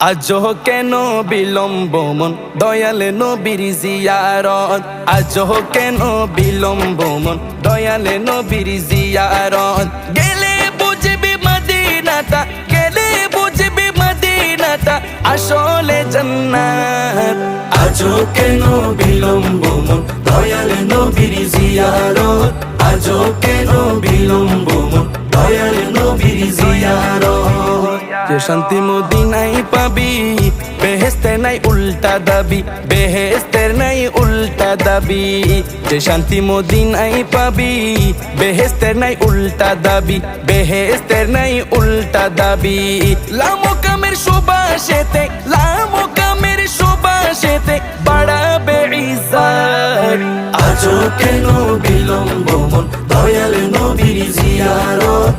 আজও কেন বিলম্ব মন দয়াল নবীর জিয়ারত। আজও কেন বিলম্ব মন দয়াল নবীর জিয়ারত। গেলে বুঝবি মদিনাটা, গেলে বুঝবি মদিনাটা আসলে জান্নাত। আজও কেন বিলম্ব মন দয়াল নবীর জিয়ারত। আজও কেন বিলম্ব মন দয়াল নবীর জিয়ারত। যে শান্তি মদিনায় পাবি, বেহেশতের নাই উল্টা দাবি, বেহেশতের নাই উল্টা দাবি। যে শান্তি মদিনায় পাবি, বেহেশতের নাই উল্টা দাবি, বেহেশতের নাই উল্টা দাবি। লামো কামের সুবাসেতে, লামো কামের সুবাসেতে বাড়াবে ইজ্জত। আজও কেন বিলম্ব মন দয়াল নবীর জিয়ারত।